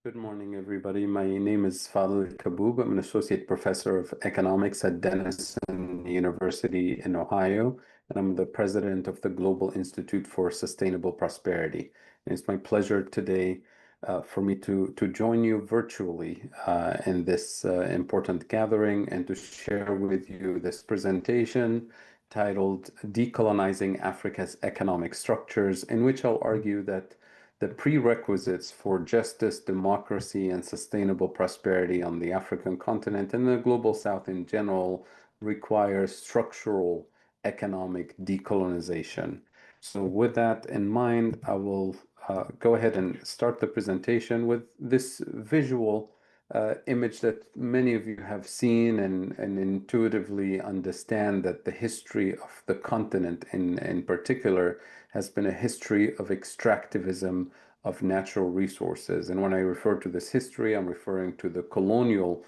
Good morning, everybody. My name is Fadhel Kaboub. I'm an associate professor of economics at Denison University in Ohio, and I'm the president of the Global Institute for Sustainable Prosperity. And it's my pleasure today for me to join you virtually in this important gathering and to share with you this presentation titled Decolonizing Africa's Economic Structures, in which I'll argue that the prerequisites for justice, democracy, and sustainable prosperity on the African continent and the global South in general require structural economic decolonization. So, with that in mind, I will go ahead and start the presentation with this visual image that many of you have seen and intuitively understand that the history of the continent in particular has been a history of extractivism of natural resources. And when I refer to this history, I'm referring to the colonial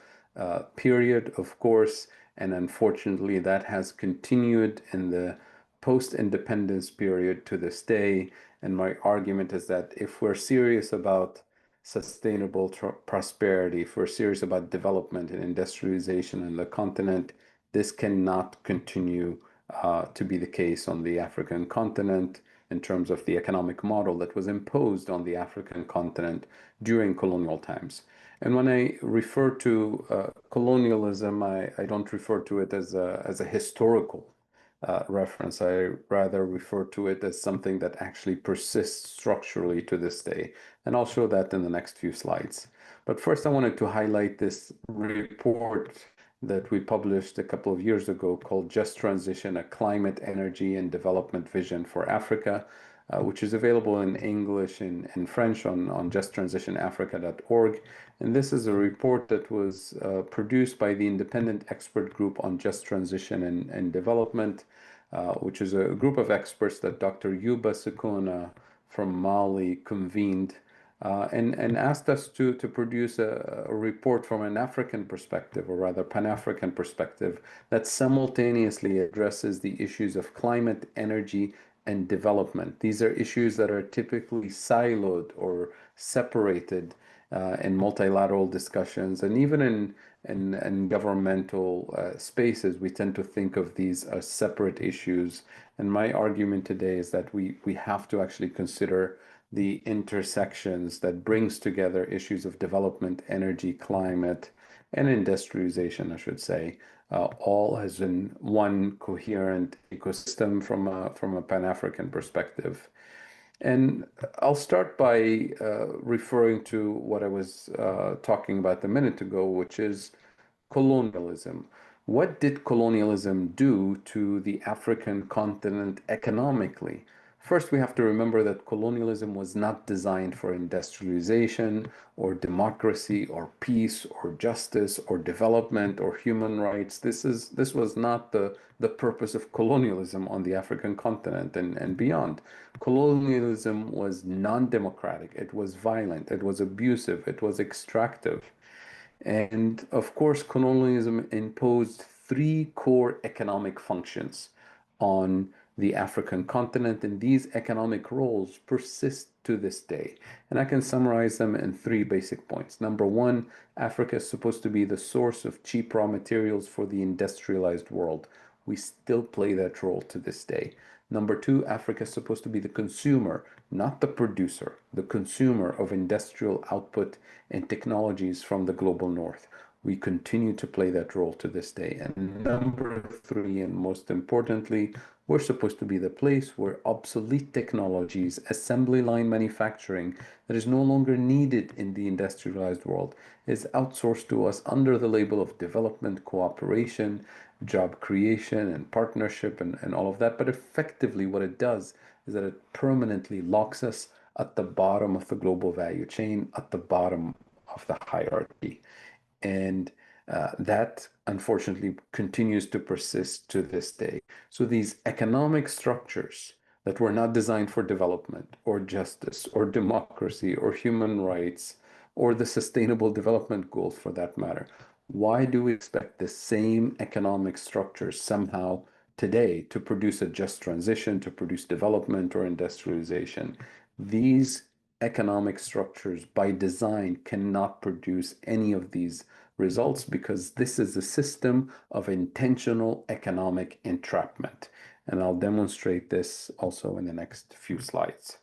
period, of course, and unfortunately, that has continued in the post-independence period to this day. And my argument is that if we're serious about sustainable prosperity, if we're serious about development and industrialization in the continent, this cannot continue to be the case on the African continent in terms of the economic model that was imposed on the African continent during colonial times. And when I refer to colonialism, I don't refer to it as a historical reference. I rather refer to it as something that actually persists structurally to this day. And I'll show that in the next few slides. But first, I wanted to highlight this report that we published a couple of years ago called Just Transition, a Climate, Energy, and Development Vision for Africa, which is available in English and French on justtransitionafrica.org. And this is a report that was produced by the Independent Expert Group on Just Transition and Development, which is a group of experts that Dr. Yuba Sekuna from Mali convened and asked us to produce a report from an African perspective, or rather Pan-African perspective, that simultaneously addresses the issues of climate, energy, and development. These are issues that are typically siloed or separated in multilateral discussions, and even in governmental spaces, we tend to think of these as separate issues. And my argument today is that we have to actually consider the intersections that brings together issues of development, energy, climate, and industrialization, I should say, all as in one coherent ecosystem from a Pan-African perspective. And I'll start by referring to what I was talking about a minute ago, which is colonialism. What did colonialism do to the African continent economically? First, we have to remember that colonialism was not designed for industrialization or democracy or peace or justice or development or human rights. This was not the purpose of colonialism on the African continent and beyond. Colonialism was non-democratic, it was violent, it was abusive, it was extractive. And of course, colonialism imposed three core economic functions on the African continent, and these economic roles persist to this day. And I can summarize them in three basic points. Number one, Africa is supposed to be the source of cheap raw materials for the industrialized world. We still play that role to this day. Number two, Africa is supposed to be the consumer, not the producer, the consumer of industrial output and technologies from the global north. We continue to play that role to this day. And number three, and most importantly, we're supposed to be the place where obsolete technologies, assembly line manufacturing that is no longer needed in the industrialized world, is outsourced to us under the label of development, cooperation, job creation, and partnership, and all of that. But effectively, what it does is that it permanently locks us at the bottom of the global value chain, at the bottom of the hierarchy. And that unfortunately continues to persist to this day. So these economic structures that were not designed for development or justice or democracy or human rights or the sustainable development goals for that matter, why do we expect the same economic structures somehow today to produce a just transition, to produce development or industrialization? These economic structures by design cannot produce any of these results because this is a system of intentional economic entrapment. And I'll demonstrate this also in the next few slides.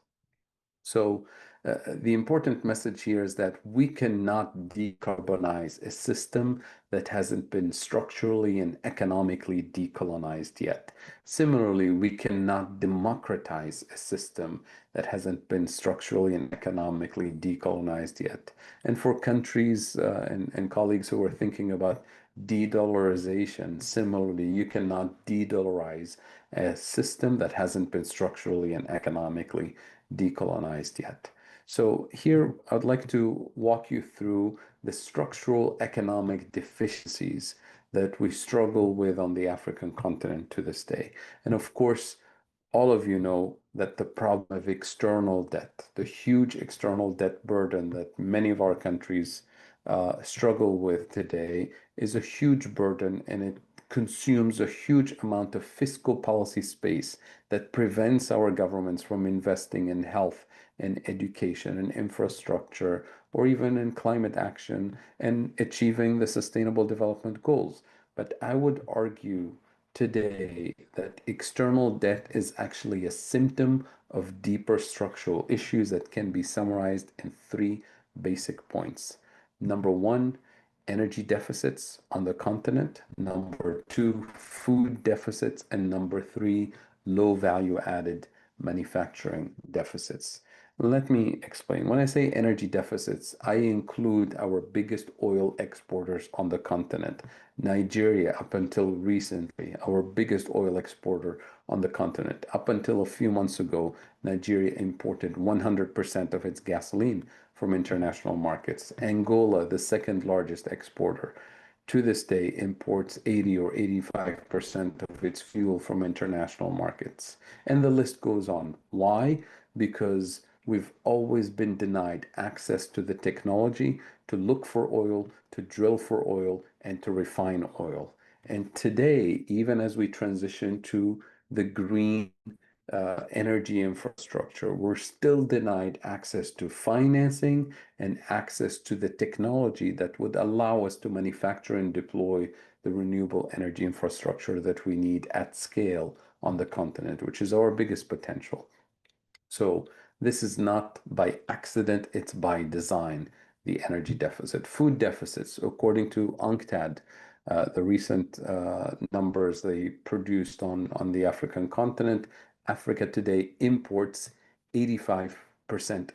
So the important message here is that we cannot decarbonize a system that hasn't been structurally and economically decolonized yet. Similarly, we cannot democratize a system that hasn't been structurally and economically decolonized yet. And for countries and colleagues who are thinking about de-dollarization, similarly, you cannot de-dollarize a system that hasn't been structurally and economically decolonized yet. So here I'd like to walk you through the structural economic deficiencies that we struggle with on the African continent to this day. And of course, all of you know that the problem of external debt, the huge external debt burden that many of our countries struggle with today, is a huge burden, and it consumes a huge amount of fiscal policy space that prevents our governments from investing in health and education and infrastructure, or even in climate action and achieving the Sustainable Development Goals. But I would argue today that external debt is actually a symptom of deeper structural issues that can be summarized in three basic points. Number one, energy deficits on the continent. Number two, food deficits. And number three, low value added manufacturing deficits. Let me explain. When I say energy deficits, I include our biggest oil exporters on the continent. Nigeria, up until recently, our biggest oil exporter on the continent. Up until a few months ago, Nigeria imported 100% of its gasoline from international markets. Angola, the second largest exporter, to this day imports 80 or 85% of its fuel from international markets. And the list goes on. Why? Because we've always been denied access to the technology to look for oil, to drill for oil, and to refine oil. And today, even as we transition to the green energy infrastructure, we're still denied access to financing and access to the technology that would allow us to manufacture and deploy the renewable energy infrastructure that we need at scale on the continent, which is our biggest potential. So this is not by accident, it's by design, the energy deficit. Food deficits, according to UNCTAD, the recent numbers they produced on the African continent, Africa today imports 85%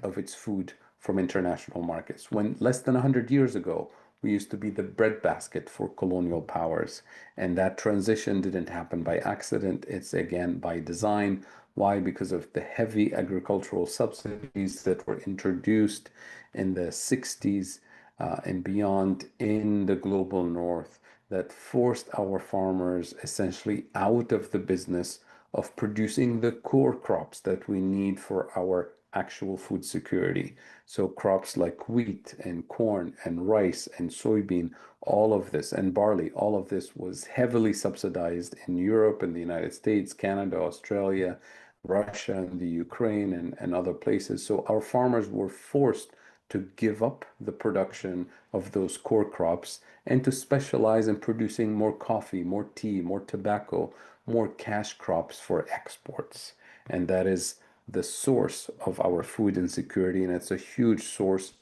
of its food from international markets, when less than 100 years ago, we used to be the breadbasket for colonial powers. And that transition didn't happen by accident. It's again by design. Why? Because of the heavy agricultural subsidies that were introduced in the 60s and beyond in the global north that forced our farmers essentially out of the business of producing the core crops that we need for our actual food security. So crops like wheat and corn and rice and soybean, all of this, and barley, all of this was heavily subsidized in Europe and the United States, Canada, Australia, Russia, and the Ukraine, and other places. So our farmers were forced to give up the production of those core crops and to specialize in producing more coffee, more tea, more tobacco, more cash crops for exports. And that is the source of our food insecurity, and it's a huge source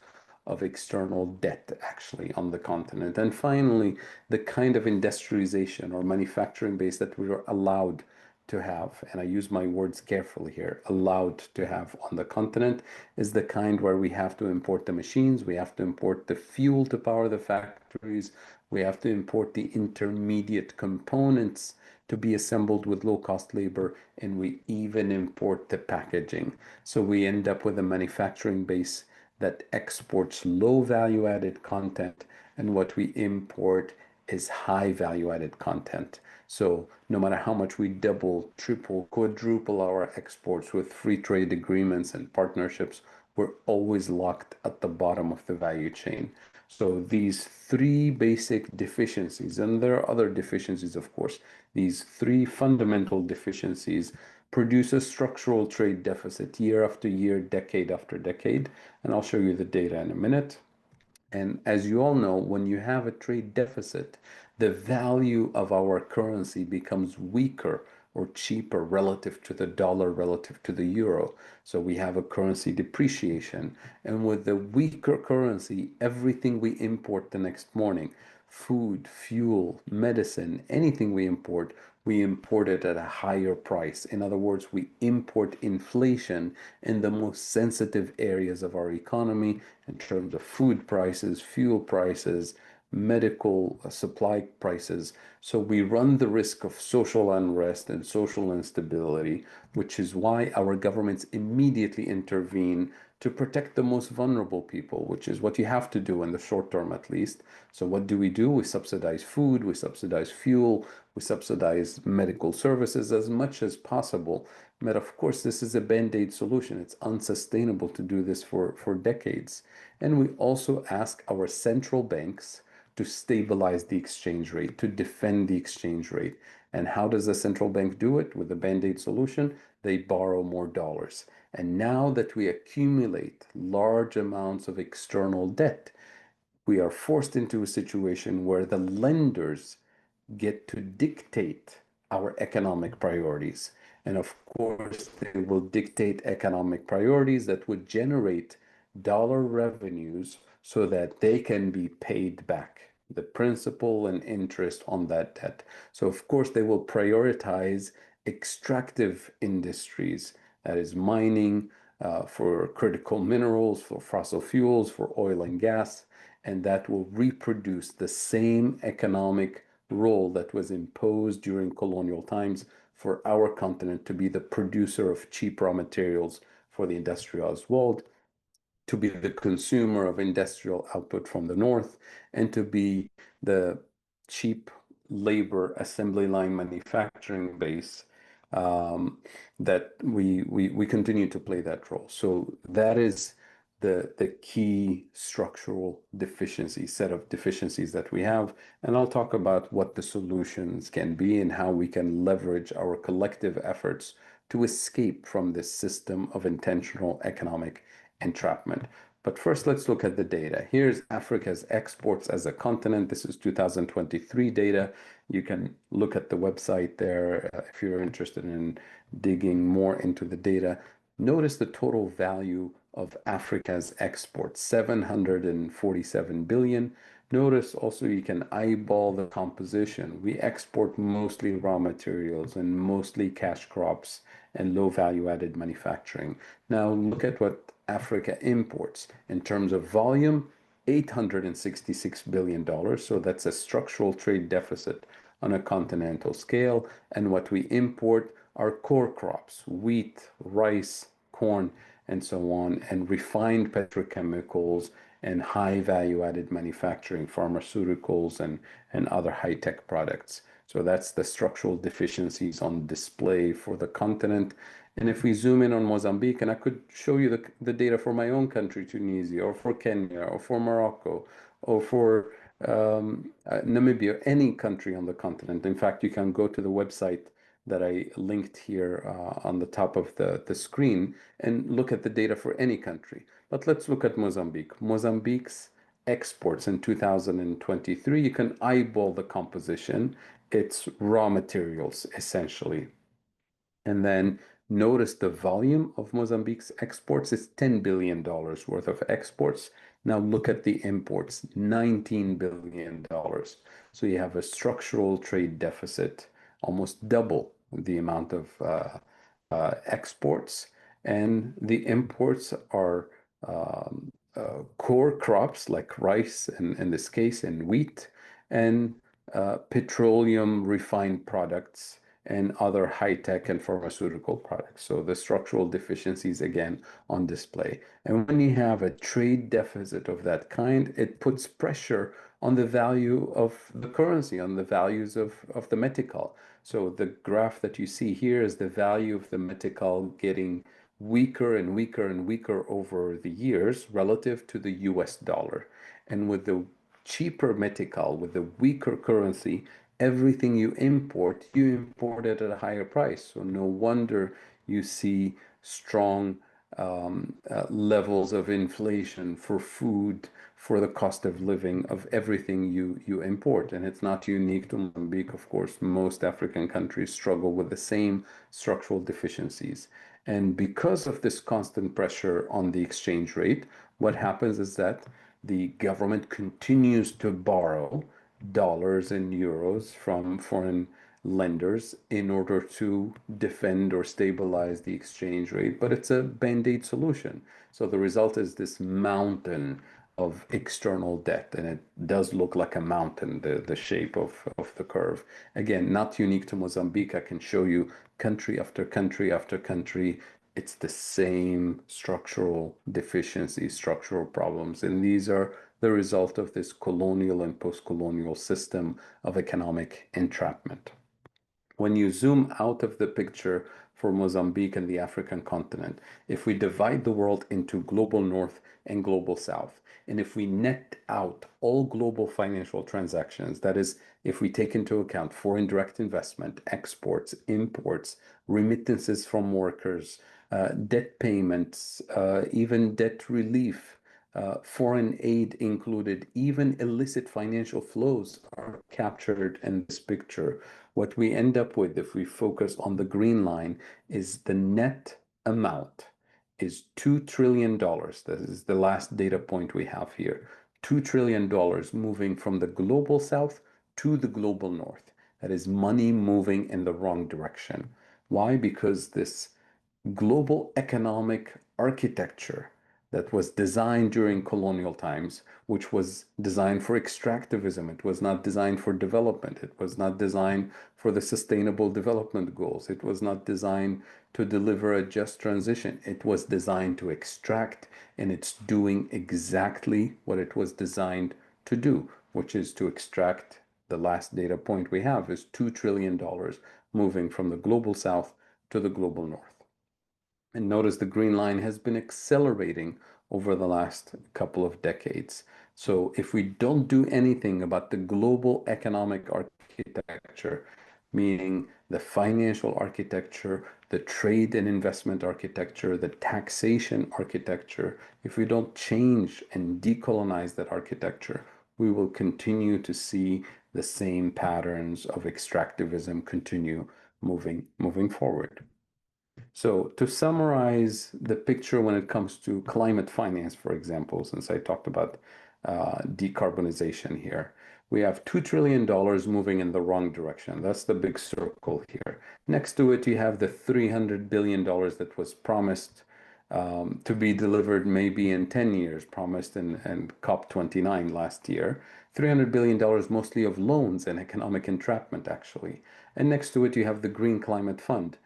of external debt actually on the continent. And finally, the kind of industrialization or manufacturing base that we are allowed to have, and I use my words carefully here, allowed to have on the continent, is the kind where we have to import the machines, we have to import the fuel to power the factories, we have to import the intermediate components to be assembled with low-cost labor, and we even import the packaging. So we end up with a manufacturing base that exports low value-added content, and what we import is high value-added content. So no matter how much we double, triple, quadruple our exports with free trade agreements and partnerships, we're always locked at the bottom of the value chain. So these three basic deficiencies, and there are other deficiencies, of course, these three fundamental deficiencies produce a structural trade deficit year after year, decade after decade. And I'll show you the data in a minute. And as you all know, when you have a trade deficit, the value of our currency becomes weaker or cheaper relative to the dollar, relative to the euro. So we have a currency depreciation. And with the weaker currency, everything we import the next morning, food, fuel, medicine, anything we import it at a higher price. In other words, we import inflation in the most sensitive areas of our economy in terms of food prices, fuel prices, medical supply prices. So we run the risk of social unrest and social instability, which is why our governments immediately intervene to protect the most vulnerable people, which is what you have to do in the short term at least. So what do? We subsidize food, we subsidize fuel, we subsidize medical services as much as possible. But of course, this is a band-aid solution. It's unsustainable to do this for decades. And we also ask our central banks to stabilize the exchange rate, to defend the exchange rate. And how does the central bank do it? With the band-aid solution, they borrow more dollars. And now that we accumulate large amounts of external debt, we are forced into a situation where the lenders get to dictate our economic priorities. And of course, they will dictate economic priorities that would generate dollar revenues so that they can be paid back the principal and interest on that debt. So, of course, they will prioritize extractive industries, that is, mining for critical minerals, for fossil fuels, for oil and gas, and that will reproduce the same economic role that was imposed during colonial times for our continent to be the producer of cheap raw materials for the industrialized world, to be the consumer of industrial output from the north, and to be the cheap labor assembly line manufacturing base that we continue to play that role. So that is the key structural deficiency, set of deficiencies that we have. And I'll talk about what the solutions can be and how we can leverage our collective efforts to escape from this system of intentional economic entrapment. But first, let's look at the data. Here's Africa's exports as a continent. This is 2023 data. You can look at the website there if you're interested in digging more into the data. Notice the total value of Africa's exports, 747 billion. Notice also you can eyeball the composition. We export mostly raw materials and mostly cash crops and low value added manufacturing. Now look at what Africa imports in terms of volume, $866 billion. So that's a structural trade deficit on a continental scale. And what we import are core crops, wheat, rice, corn, and so on, and refined petrochemicals and high value added manufacturing, pharmaceuticals, and other high tech products. So that's the structural deficiencies on display for the continent. And if we zoom in on Mozambique, and I could show you the data for my own country, Tunisia, or for Kenya, or for Morocco, or for Namibia, any country on the continent. In fact, you can go to the website that I linked here on the top of the screen and look at the data for any country. But let's look at Mozambique. Mozambique's exports in 2023, you can eyeball the composition. It's raw materials, essentially. And then notice the volume of Mozambique's exports is $10 billion worth of exports. Now look at the imports, $19 billion. So you have a structural trade deficit, almost double the amount of exports. And the imports are core crops like rice, in this case, and wheat, and petroleum refined products and other high-tech and pharmaceutical products. So the structural deficiencies, again, on display. And when you have a trade deficit of that kind, it puts pressure on the value of the currency, on the values of the metical. So the graph that you see here is the value of the metical getting weaker and weaker and weaker over the years relative to the US dollar. And with the cheaper metical, with the weaker currency, everything you import it at a higher price. So no wonder you see strong levels of inflation for food, for the cost of living of everything you import. And it's not unique to Mozambique, of course. Most African countries struggle with the same structural deficiencies. And because of this constant pressure on the exchange rate, what happens is that the government continues to borrow dollars and euros from foreign lenders in order to defend or stabilize the exchange rate, but it's a band-aid solution. So the result is this mountain of external debt, and it does look like a mountain, the shape of the curve. Again, not unique to Mozambique. I can show you country after country after country. It's the same structural deficiencies, structural problems, and these are the result of this colonial and post-colonial system of economic entrapment. When you zoom out of the picture for Mozambique and the African continent, if we divide the world into global north and global south, and if we net out all global financial transactions, that is, if we take into account foreign direct investment, exports, imports, remittances from workers, debt payments, even debt relief, foreign aid included, even illicit financial flows are captured in this picture. What we end up with, if we focus on the green line, is the net amount is $2 trillion. That is the last data point we have here. $2 trillion moving from the global south to the global north. That is money moving in the wrong direction. Why? Because this global economic architecture that was designed during colonial times, which was designed for extractivism. It was not designed for development. It was not designed for the sustainable development goals. It was not designed to deliver a just transition. It was designed to extract, and it's doing exactly what it was designed to do, which is to extract. The last data point we have is $2 trillion moving from the global south to the global north. And notice the green line has been accelerating over the last couple of decades. So if we don't do anything about the global economic architecture, meaning the financial architecture, the trade and investment architecture, the taxation architecture, if we don't change and decolonize that architecture, we will continue to see the same patterns of extractivism continue moving forward. So to summarize the picture when it comes to climate finance, for example, since I talked about decarbonization here, we have $2 trillion moving in the wrong direction. That's the big circle here. Next to it, you have the $300 billion that was promised to be delivered maybe in 10 years, promised in COP29 last year. $300 billion mostly of loans and economic entrapment, actually. And next to it, you have the Green Climate Fund.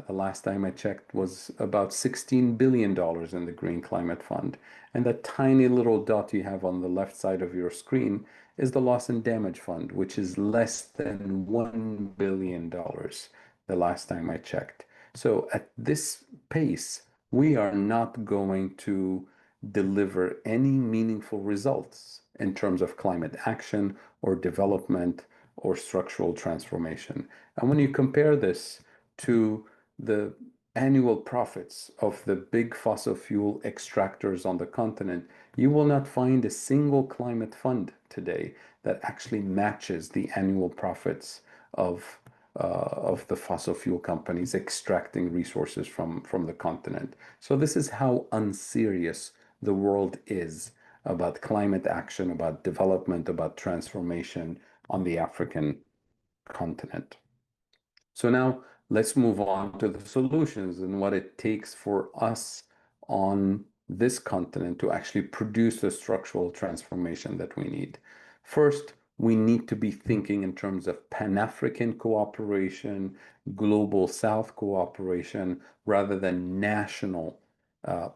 The last time I checked was about $16 billion in the Green Climate Fund. And that tiny little dot you have on the left side of your screen is the Loss and Damage Fund, which is less than $1 billion the last time I checked. So at this pace, we are not going to deliver any meaningful results in terms of climate action or development or structural transformation. And when you compare this to the annual profits of the big fossil fuel extractors on the continent, you will not find a single climate fund today that actually matches the annual profits of the fossil fuel companies extracting resources from the continent. So this is how unserious the world is about climate action, about development, about transformation on the African continent. So now let's move on to the solutions and what it takes for us on this continent to actually produce the structural transformation that we need. First, we need to be thinking in terms of Pan-African cooperation, global South cooperation, rather than national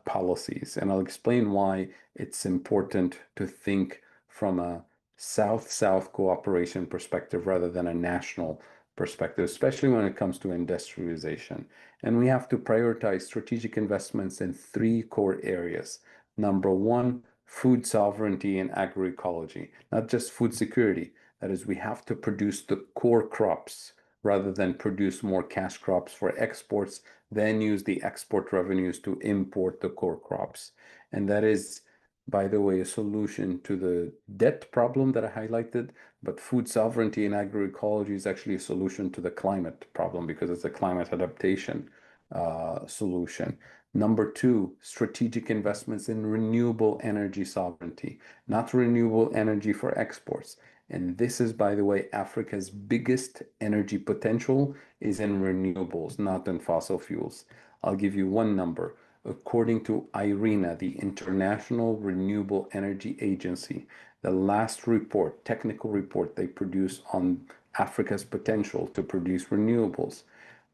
policies. And I'll explain why it's important to think from a South-South cooperation perspective rather than a national perspective, especially when it comes to industrialization. And we have to prioritize strategic investments in three core areas. Number one, food sovereignty and agroecology, not just food security, That is, we have to produce the core crops rather than produce more cash crops for exports, then use the export revenues to import the core crops. And that is, by the way, a solution to the debt problem that I highlighted, but food sovereignty and agroecology is actually a solution to the climate problem because it's a climate adaptation solution. Number two, strategic investments in renewable energy sovereignty, not renewable energy for exports. And this is, by the way, Africa's biggest energy potential is in renewables, not in fossil fuels. I'll give you one number. According to IRENA, the International Renewable Energy Agency, the last report, technical report they produced on Africa's potential to produce renewables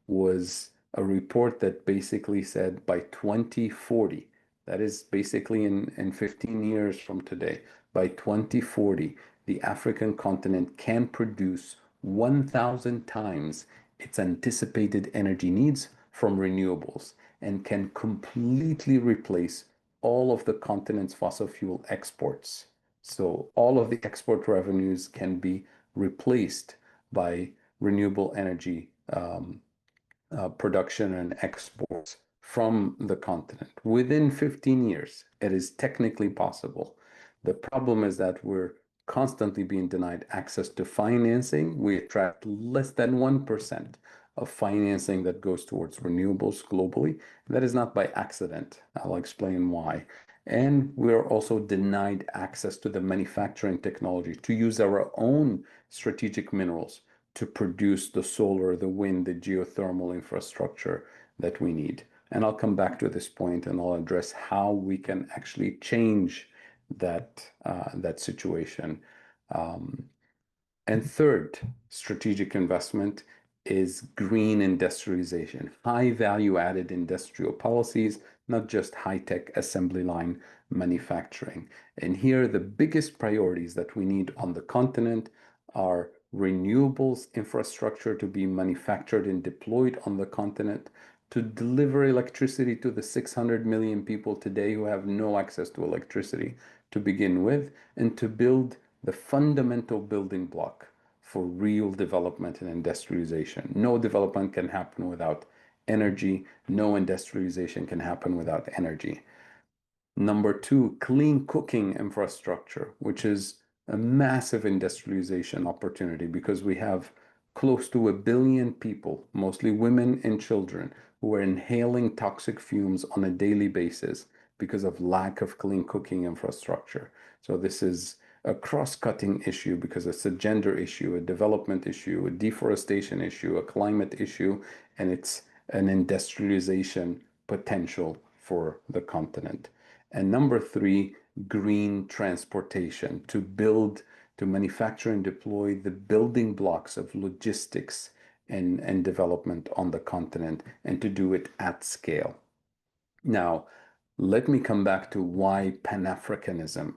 was a report that basically said by 2040, that is basically in 15 years from today, by 2040, the African continent can produce 1,000 times its anticipated energy needs from renewables and can completely replace all of the continent's fossil fuel exports. So all of the export revenues can be replaced by renewable energy production and exports from the continent within 15 years. It is technically possible. The problem is that we're constantly being denied access to financing. We attract less than 1% of financing that goes towards renewables globally. That is not by accident. I'll explain why. And we're also denied access to the manufacturing technology to use our own strategic minerals to produce the solar, the wind, the geothermal infrastructure that we need. And I'll come back to this point and I'll address how we can actually change that situation. And third strategic investment is green industrialization, high value added industrial policies, not just high tech assembly line manufacturing. And here, the biggest priorities that we need on the continent are renewables infrastructure to be manufactured and deployed on the continent to deliver electricity to the 600 million people today who have no access to electricity to begin with, and to build the fundamental building block for real development and industrialization. No development can happen without energy. No industrialization can happen without energy. Number two, clean cooking infrastructure, which is a massive industrialization opportunity because we have close to 1 billion people, mostly women and children, who are inhaling toxic fumes on a daily basis because of lack of clean cooking infrastructure. So this is a cross-cutting issue because it's a gender issue, a development issue, a deforestation issue, a climate issue, and it's an industrialization potential for the continent. And number three, green transportation to build, to manufacture and deploy the building blocks of logistics and development on the continent, and to do it at scale. Now, let me come back to why Pan-Africanism.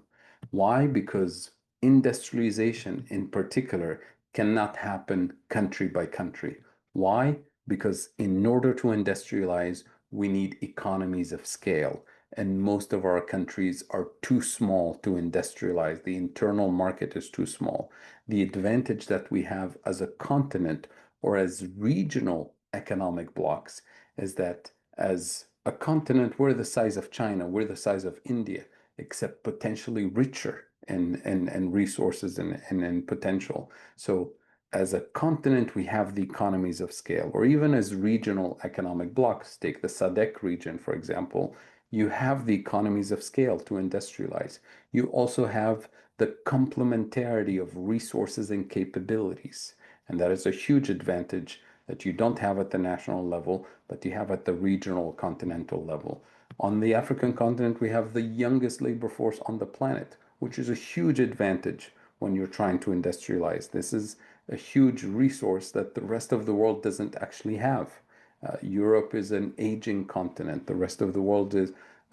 Why? Because industrialization in particular cannot happen country by country. Why? Because in order to industrialize, we need economies of scale. And most of our countries are too small to industrialize. The internal market is too small. The advantage that we have as a continent or as regional economic blocks is that as a continent, we're the size of China, we're the size of India, except potentially richer in resources and potential. So as a continent, we have the economies of scale, or even as regional economic blocks, take the SADC region, for example, you have the economies of scale to industrialize. You also have the complementarity of resources and capabilities. And that is a huge advantage that you don't have at the national level, but you have at the regional continental level. On the African continent, we have the youngest labor force on the planet, which is a huge advantage when you're trying to industrialize. This is a huge resource that the rest of the world doesn't actually have. Europe is an aging continent. The rest of the world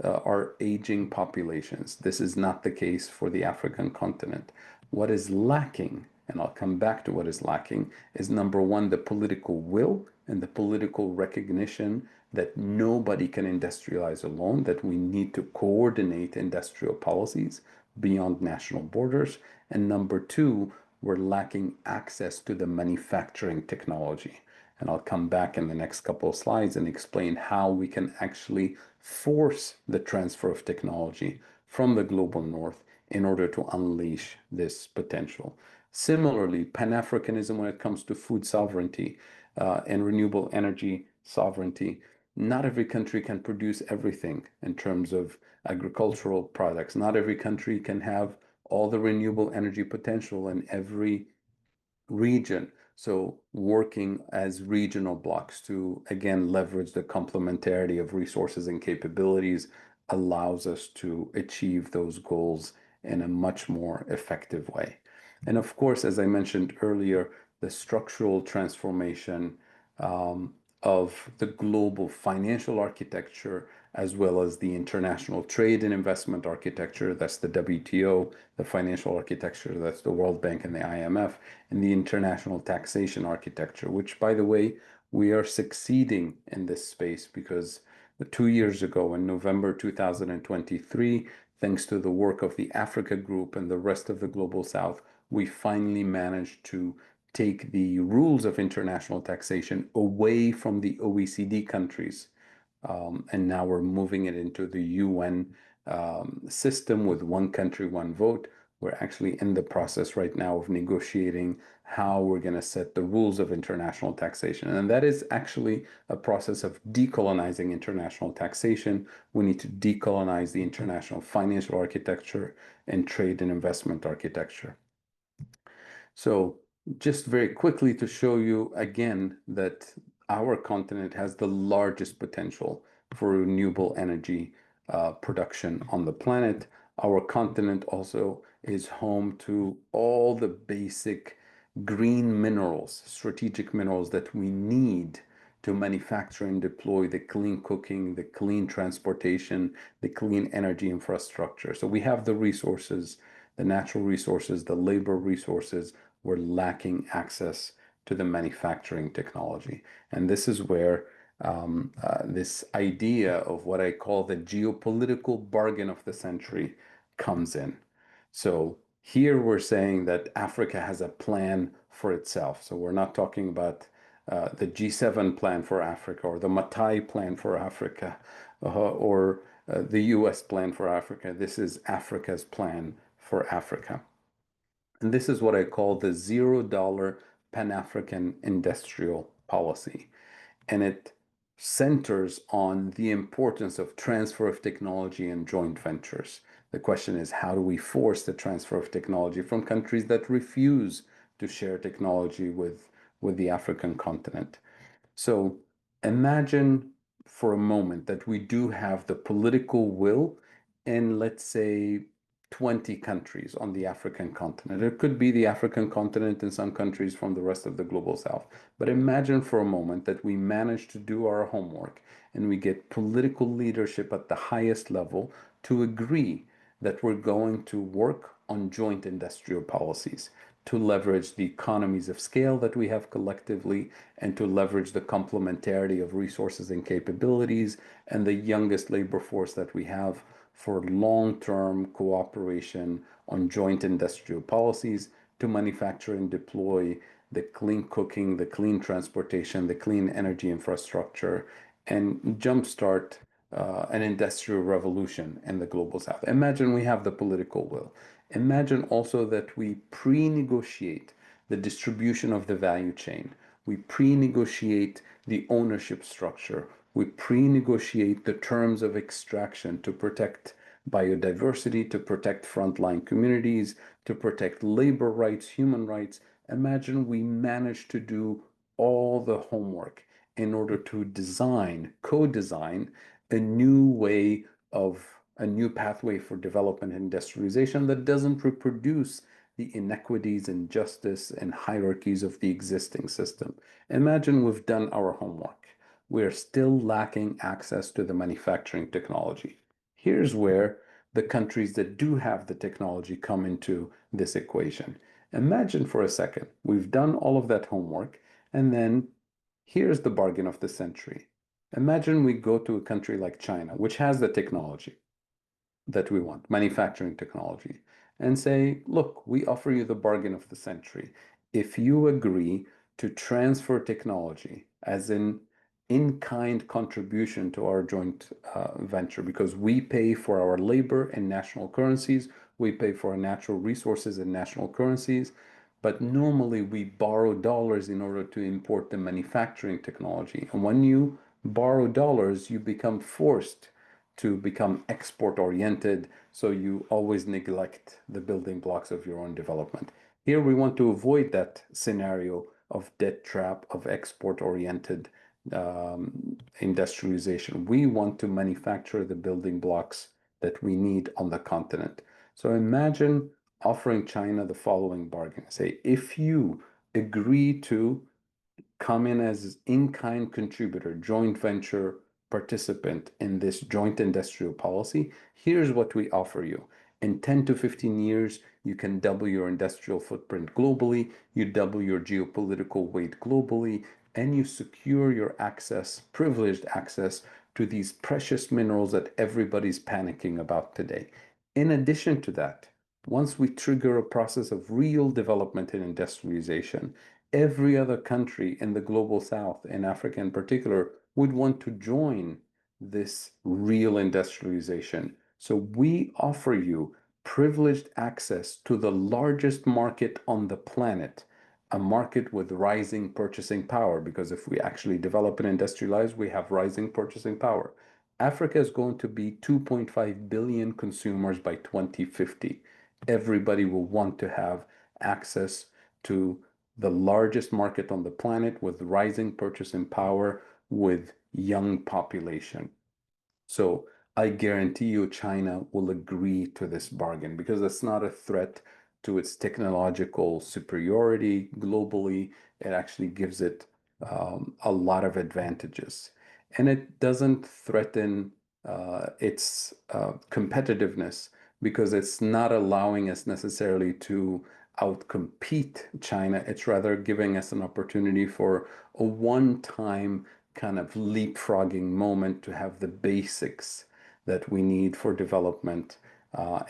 are aging populations. This is not the case for the African continent. What is lacking, and I'll come back to what is lacking, is number one, the political will and the political recognition that nobody can industrialize alone, that we need to coordinate industrial policies beyond national borders. And number two, we're lacking access to the manufacturing technology. And I'll come back in the next couple of slides and explain how we can actually force the transfer of technology from the global north in order to unleash this potential. Similarly, Pan-Africanism when it comes to food sovereignty and renewable energy sovereignty. Not every country can produce everything in terms of agricultural products. Not every country can have all the renewable energy potential in every region. So working as regional blocks to, again, leverage the complementarity of resources and capabilities allows us to achieve those goals in a much more effective way. And of course, as I mentioned earlier, the structural transformation of the global financial architecture, as well as the international trade and investment architecture, that's the WTO, the financial architecture, that's the World Bank and the IMF, and the international taxation architecture, which, by the way, we are succeeding in this space because 2 years ago, in November 2023, thanks to the work of the Africa Group and the rest of the Global South, we finally managed to take the rules of international taxation away from the OECD countries. And now we're moving it into the UN system with one country, one vote. We're actually in the process right now of negotiating how we're going to set the rules of international taxation. And that is actually a process of decolonizing international taxation. We need to decolonize the international financial architecture and trade and investment architecture. So just very quickly to show you again that our continent has the largest potential for renewable energy production on the planet. Our continent also is home to all the basic green minerals, strategic minerals that we need to manufacture and deploy the clean cooking, the clean transportation, the clean energy infrastructure. So we have the resources, the natural resources, the labor resources. We're lacking access to the manufacturing technology. And this is where this idea of what I call the geopolitical bargain of the century comes in. So here we're saying that Africa has a plan for itself. So we're not talking about the G7 plan for Africa or the Matai plan for Africa or the US plan for Africa. This is Africa's plan for Africa. And this is what I call the $0 Pan-African industrial policy. And it centers on the importance of transfer of technology and joint ventures. The question is, how do we force the transfer of technology from countries that refuse to share technology with the African continent? So imagine for a moment that we do have the political will in, let's say, 20 countries on the African continent. It could be the African continent and some countries from the rest of the global south. But imagine for a moment that we manage to do our homework and we get political leadership at the highest level to agree that we're going to work on joint industrial policies to leverage the economies of scale that we have collectively and to leverage the complementarity of resources and capabilities and the youngest labor force that we have for long-term cooperation on joint industrial policies to manufacture and deploy the clean cooking, the clean transportation, the clean energy infrastructure, and jumpstart an industrial revolution in the global south. Imagine we have the political will. Imagine also that we pre-negotiate the distribution of the value chain. We pre-negotiate the ownership structure. We pre-negotiate the terms of extraction to protect biodiversity, to protect frontline communities, to protect labor rights, human rights. Imagine we manage to do all the homework in order to design, co-design a new way of a new pathway for development and industrialization that doesn't reproduce the inequities, injustice, and hierarchies of the existing system. Imagine we've done our homework. We're still lacking access to the manufacturing technology. Here's where the countries that do have the technology come into this equation. Imagine for a second, we've done all of that homework, and then here's the bargain of the century. Imagine we go to a country like China, which has the technology that we want, manufacturing technology. and say, look, we offer you the bargain of the century. If you agree to transfer technology, as in-kind contribution to our joint venture, because we pay for our labor in national currencies, we pay for our natural resources in national currencies, but normally we borrow dollars in order to import the manufacturing technology. And when you borrow dollars, you become forced to become export oriented, so you always neglect the building blocks of your own development. Here we want to avoid that scenario of debt trap, of export oriented industrialization. We want to manufacture the building blocks that we need on the continent. So imagine offering China the following bargain. Say, if you agree to come in as in-kind contributor, joint venture participant in this joint industrial policy, here's what we offer you. In 10 to 15 years, you can double your industrial footprint globally, you double your geopolitical weight globally, and you secure your access, privileged access to these precious minerals that everybody's panicking about today. In addition to that, once we trigger a process of real development and industrialization, every other country in the global south, in Africa in particular, would want to join this real industrialization. So we offer you privileged access to the largest market on the planet, a market with rising purchasing power, because if we actually develop and industrialize, we have rising purchasing power. Africa is going to be 2.5 billion consumers by 2050. Everybody will want to have access to the largest market on the planet with rising purchasing power, with young population. So I guarantee you China will agree to this bargain because it's not a threat to its technological superiority globally. It actually gives it a lot of advantages. And it doesn't threaten its competitiveness because it's not allowing us necessarily to outcompete China. It's rather giving us an opportunity for a one-time kind of leapfrogging moment to have the basics that we need for development.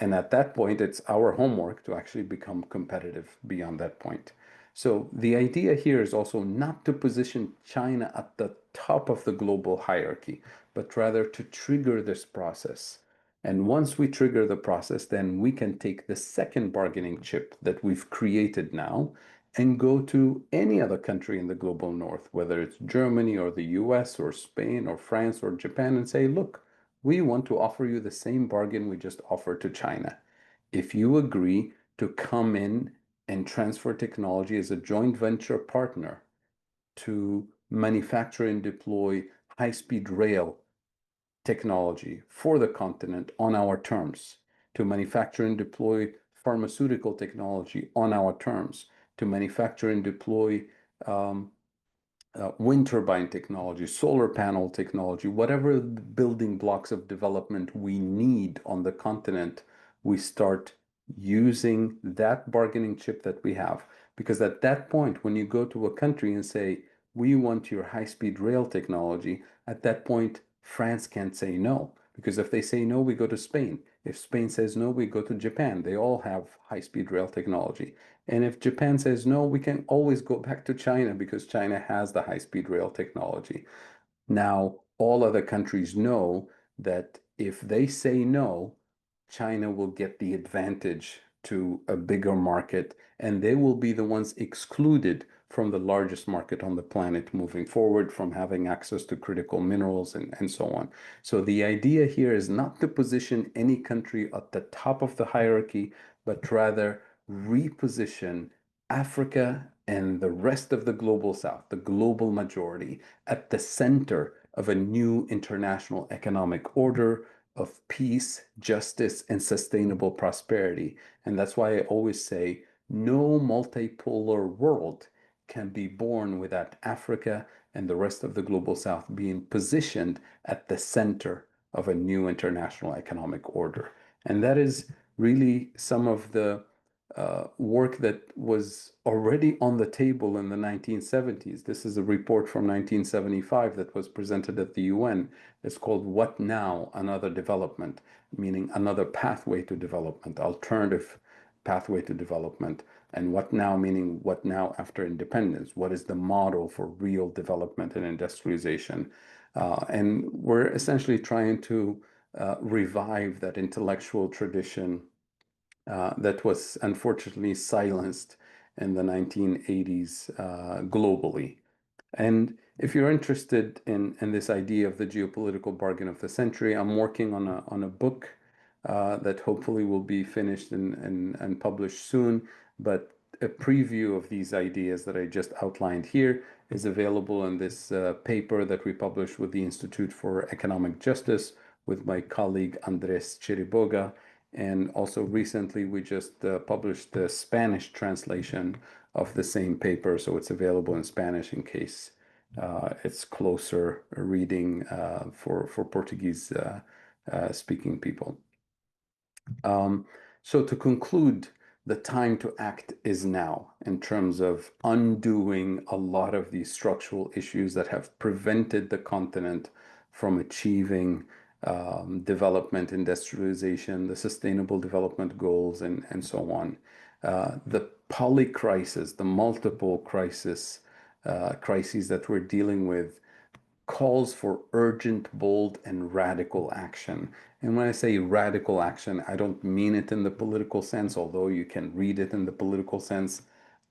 And at that point, it's our homework to actually become competitive beyond that point. So the idea here is also not to position China at the top of the global hierarchy, but rather to trigger this process. And once we trigger the process, then we can take the second bargaining chip that we've created now and go to any other country in the global north, whether it's Germany or the US or Spain or France or Japan, and say, look, we want to offer you the same bargain we just offered to China. If you agree to come in and transfer technology as a joint venture partner to manufacture and deploy high-speed rail technology for the continent on our terms, to manufacture and deploy pharmaceutical technology on our terms, to manufacture and deploy wind turbine technology, solar panel technology, whatever building blocks of development we need on the continent, we start using that bargaining chip that we have. Because at that point, when you go to a country and say, we want your high-speed rail technology, at that point, France can't say no. Because if they say no, we go to Spain. If Spain says no, we go to Japan. They all have high-speed rail technology. And if Japan says no, we can always go back to China because China has the high-speed rail technology. Now, all other countries know that if they say no, China will get the advantage to a bigger market, and they will be the ones excluded from the largest market on the planet moving forward, from having access to critical minerals and so on. So the idea here is not to position any country at the top of the hierarchy, but rather reposition Africa and the rest of the global south, the global majority, at the center of a new international economic order of peace, justice, and sustainable prosperity. And that's why I always say no multipolar world can be born without Africa and the rest of the global south being positioned at the center of a new international economic order. And that is really some of the work that was already on the table in the 1970s. This is a report from 1975 that was presented at the UN. It's called What Now? Another Development, meaning another pathway to development, alternative pathway to development, and what now, meaning what now after independence? What is the model for real development and industrialization? And we're essentially trying to revive that intellectual tradition that was unfortunately silenced in the 1980s globally. And if you're interested in this idea of the geopolitical bargain of the century, I'm working on a book that hopefully will be finished and published soon. But a preview of these ideas that I just outlined here is available in this paper that we published with the Institute for Economic Justice with my colleague Andres Chiriboga. And also recently, we just published the Spanish translation of the same paper, so it's available in Spanish in case it's closer reading for Portuguese speaking people. So to conclude, the time to act is now in terms of undoing a lot of these structural issues that have prevented the continent from achieving development, industrialization, the sustainable development goals, and so on. The polycrisis, the multiple crises that we're dealing with calls for urgent, bold, and radical action. And when I say radical action, I don't mean it in the political sense, although you can read it in the political sense.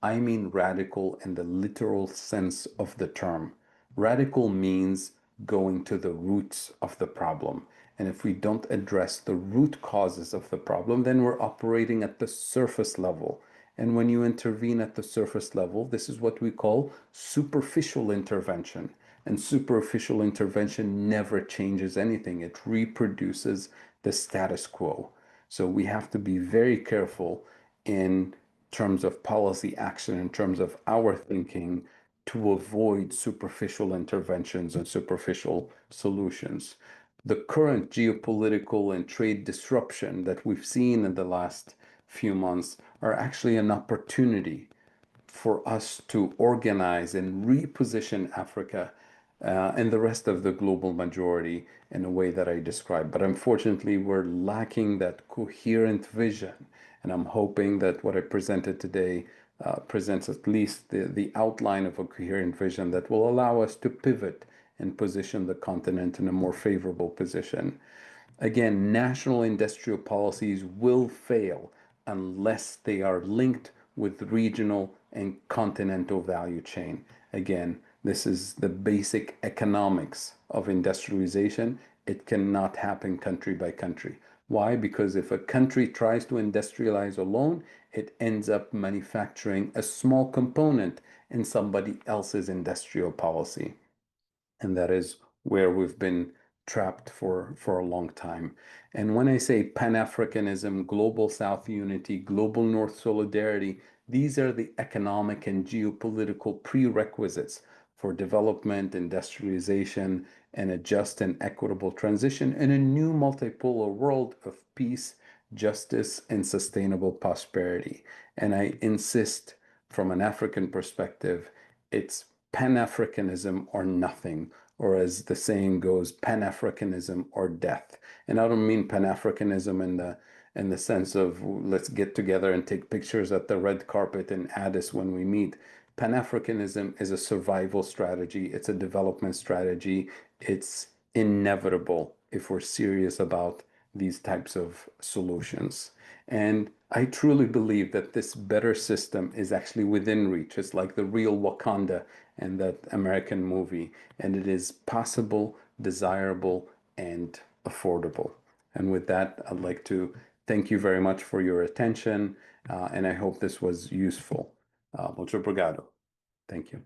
I mean radical in the literal sense of the term. Radical means going to the roots of the problem. And if we don't address the root causes of the problem, then we're operating at the surface level. And when you intervene at the surface level, this is what we call superficial intervention. And superficial intervention never changes anything. It reproduces the status quo. So we have to be very careful in terms of policy action, in terms of our thinking, to avoid superficial interventions and superficial solutions. The current geopolitical and trade disruption that we've seen in the last few months are actually an opportunity for us to organize and reposition Africa and the rest of the global majority in a way that I described. But unfortunately, we're lacking that coherent vision. And I'm hoping that what I presented today presents at least the outline of a coherent vision that will allow us to pivot and position the continent in a more favorable position. Again, national industrial policies will fail unless they are linked with regional and continental value chain. Again, this is the basic economics of industrialization. It cannot happen country by country. Why? Because if a country tries to industrialize alone, it ends up manufacturing a small component in somebody else's industrial policy. And that is where we've been trapped for a long time. And when I say Pan-Africanism, global South unity, global North solidarity, these are the economic and geopolitical prerequisites for development, industrialization, and a just and equitable transition in a new multipolar world of peace, justice, and sustainable prosperity. And I insist, from an African perspective, it's Pan-Africanism or nothing, or as the saying goes, Pan-Africanism or death. And I don't mean Pan-Africanism in the sense of let's get together and take pictures at the red carpet in Addis when we meet. Pan-Africanism is a survival strategy. It's a development strategy. It's inevitable if we're serious about these types of solutions. And I truly believe that this better system is actually within reach. It's like the real Wakanda in that American movie. And it is possible, desirable, and affordable. And with that, I'd like to thank you very much for your attention. And I hope this was useful. Muito obrigado. Thank you.